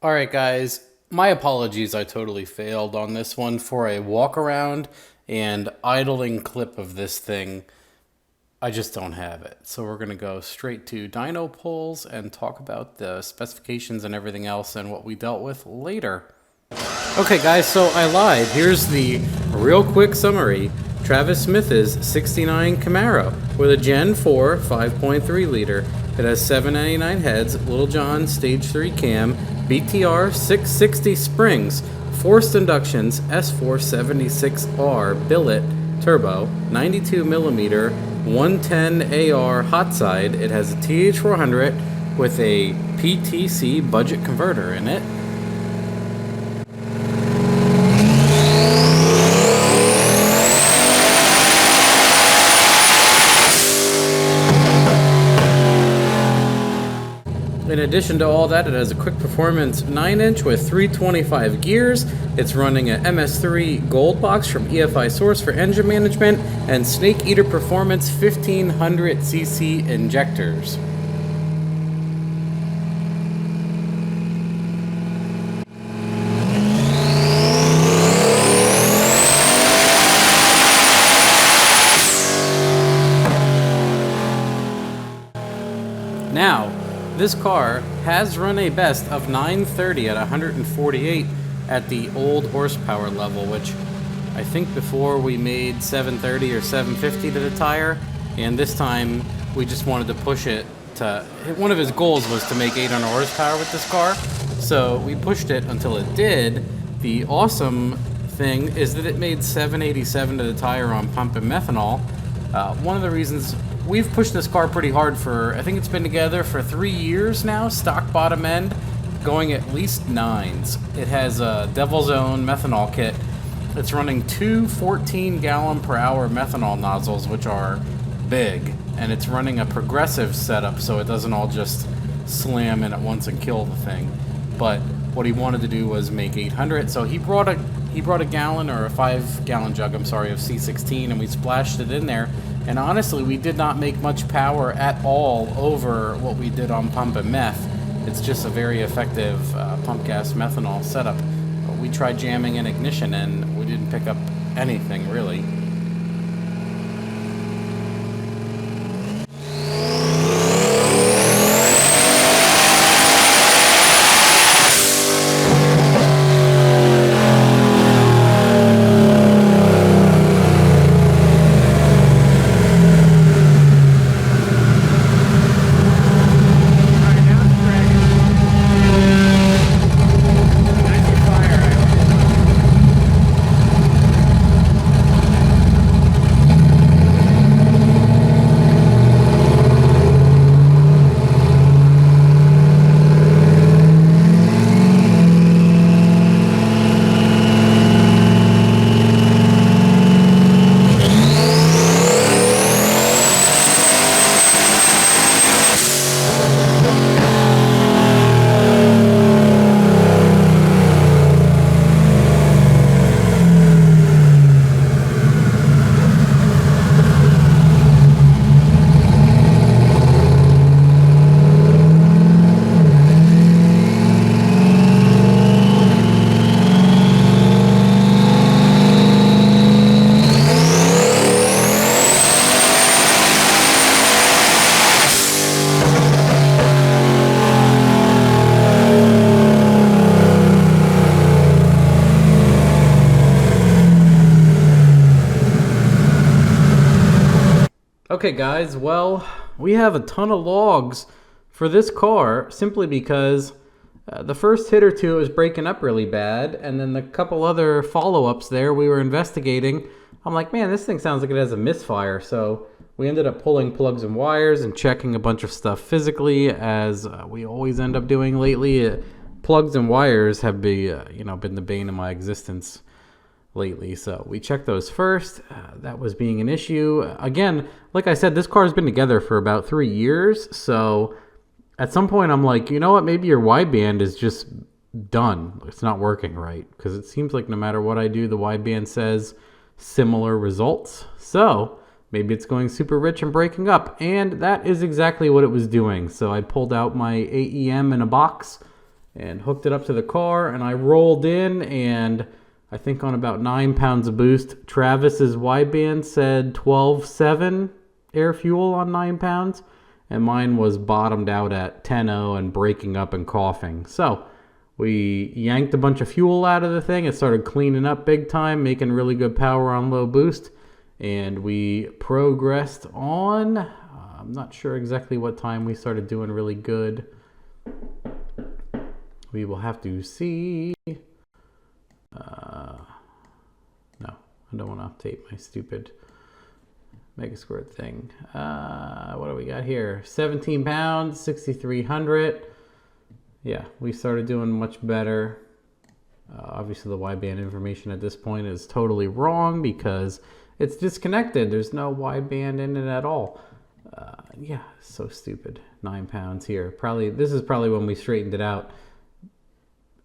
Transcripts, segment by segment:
All right, guys, my apologies. I totally failed on this one for a walk around and idling clip of this thing. I just don't have it. So we're going to go straight to dyno pulls and talk about the specifications and everything else and what we dealt with later. Okay, guys, so I lied. Here's the real quick summary. Travis Smith's 69 Camaro with a Gen 4 5.3 liter. It has 799 heads, Little John Stage 3 cam, BTR 660 springs, forced inductions, S476R billet turbo, 92 millimeter, 110 AR hot side. It has a TH400 with a PTC budget converter in it. In addition to all that, it has a quick performance 9-inch with 325 gears. It's running a MS3 Gold box from EFI Source for engine management and Snake Eater Performance 1500cc injectors. Now, this car has run a best of 930 at 148 at the old horsepower level, which I think before we made 730 or 750 to the tire, and this time we just wanted to push it to, one of his goals was to make 800 horsepower with this car, so we pushed it until it did. The awesome thing is that it made 787 to the tire on pump and methanol. One of the reasons we've pushed this car pretty hard for, I think it's been together for 3 years now, stock bottom end, going at least 9s. It has a Devil's Own methanol kit. It's running two 14-gallon per hour methanol nozzles, which are big, and it's running a progressive setup so it doesn't all just slam in at once and kill the thing. But what he wanted to do was make 800, so he brought a gallon or a 5-gallon jug, I'm sorry, of C16, and we splashed it in there. And honestly, we did not make much power at all over what we did on pump and meth. It's just a very effective pump gas methanol setup. But we tried jamming in ignition and we didn't pick up anything really. Okay guys, well, we have a ton of logs for this car simply because the first hit or two was breaking up really bad, and then the couple other follow-ups there we were investigating. I'm like, man, this thing sounds like it has a misfire, so we ended up pulling plugs and wires and checking a bunch of stuff physically, as we always end up doing lately. Plugs and wires have been the bane of my existence lately, so we checked those first. That was being an issue. Again, like I said, this car has been together for about 3 years, so at some point I'm like, you know what, maybe your wideband is just done. It's not working right, because it seems like no matter what I do, the wideband says similar results. So maybe it's going super rich and breaking up, and that is exactly what it was doing. So I pulled out my AEM in a box and hooked it up to the car, and I rolled in, and I think on about 9 pounds of boost. Travis's wideband said 12.7 air fuel on 9 pounds, and mine was bottomed out at 10.0 and breaking up and coughing. So we yanked a bunch of fuel out of the thing. It started cleaning up big time, making really good power on low boost, and we progressed on. I'm not sure exactly what time we started doing really good. We will have to see. No, I don't want to update my stupid Mega Squirt thing. What do we got here? 17 pounds, 6,300. Yeah, we started doing much better. Obviously, the wideband information at this point is totally wrong because it's disconnected. There's no wideband in it at all. Yeah, so stupid. 9 pounds here. This is probably when we straightened it out.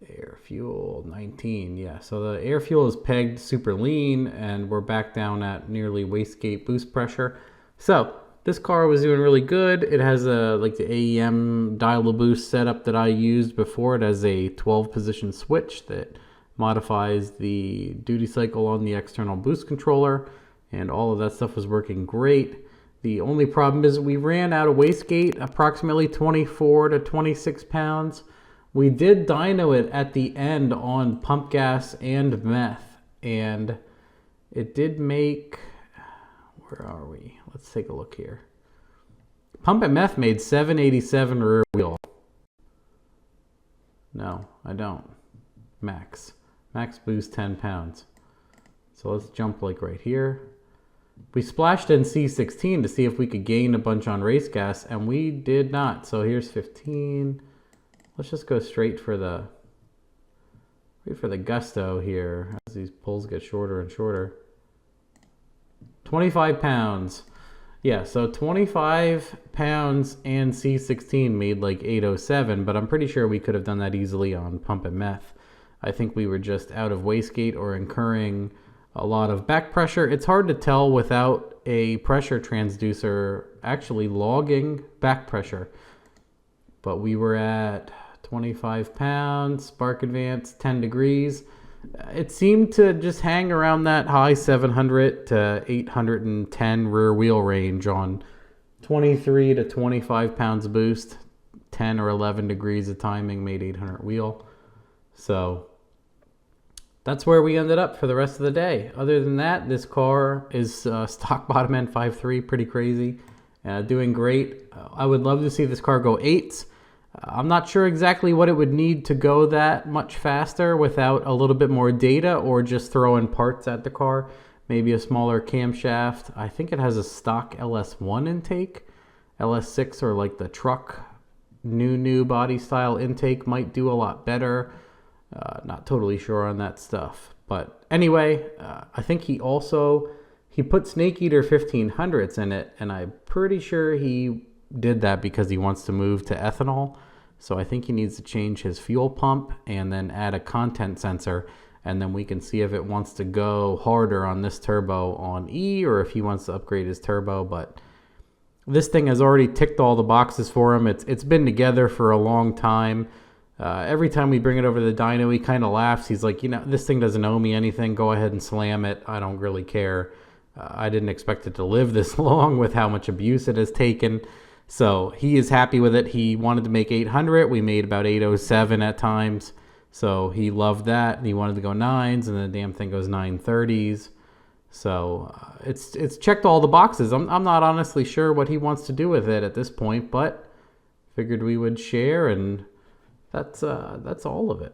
Air fuel 19. Yeah, so the air fuel is pegged super lean, and we're back down at nearly wastegate boost pressure. So this car was doing really good. It has like the AEM dial boost setup that I used before. It has a 12 position switch that modifies the duty cycle on the external boost controller, and all of that stuff was working great. The only problem is we ran out of wastegate, approximately 24 to 26 pounds. We did dyno it at the end on pump gas and meth, and it did make, where are we? Let's take a look here. Pump+meth made 787 rear wheel. No, I don't. Max boost 10 pounds. So let's jump like right here. We splashed in C16 to see if we could gain a bunch on race gas, and we did not. So here's 15. Let's just go straight for the gusto here as these pulls get shorter and shorter. 25 pounds. Yeah, so 25 pounds and C16 made like 807, but I'm pretty sure we could have done that easily on pump+meth. I think we were just out of wastegate or incurring a lot of back pressure. It's hard to tell without a pressure transducer actually logging back pressure. But we were at 25 pounds, spark advance, 10 degrees. It seemed to just hang around that high 700 to 810 rear wheel range on 23 to 25 pounds boost. 10 or 11 degrees of timing made 800 wheel. So that's where we ended up for the rest of the day. Other than that, this car is stock bottom end 5.3, pretty crazy. Doing great. I would love to see this car go 8s. I'm not sure exactly what it would need to go that much faster without a little bit more data or just throwing parts at the car. Maybe a smaller camshaft. I think it has a stock LS1 intake. LS6 or like the truck new body style intake might do a lot better. Not totally sure on that stuff. But anyway, I think he put Snake Eater 1500s in it, and I'm pretty sure he did that because he wants to move to ethanol. So I think he needs to change his fuel pump and then add a content sensor, and then we can see if it wants to go harder on this turbo on E or if he wants to upgrade his turbo. But this thing has already ticked all the boxes for him. It's been together for a long time. Every time we bring it over to the dyno, he kind of laughs. He's like, this thing doesn't owe me anything. Go ahead and slam it. I don't really care. I didn't expect it to live this long with how much abuse it has taken. So he is happy with it. He wanted to make 800. We made about 807 at times. So he loved that. And he wanted to go 9s, and the damn thing goes 930s. So it's checked all the boxes. I'm not honestly sure what he wants to do with it at this point, but figured we would share, and that's all of it.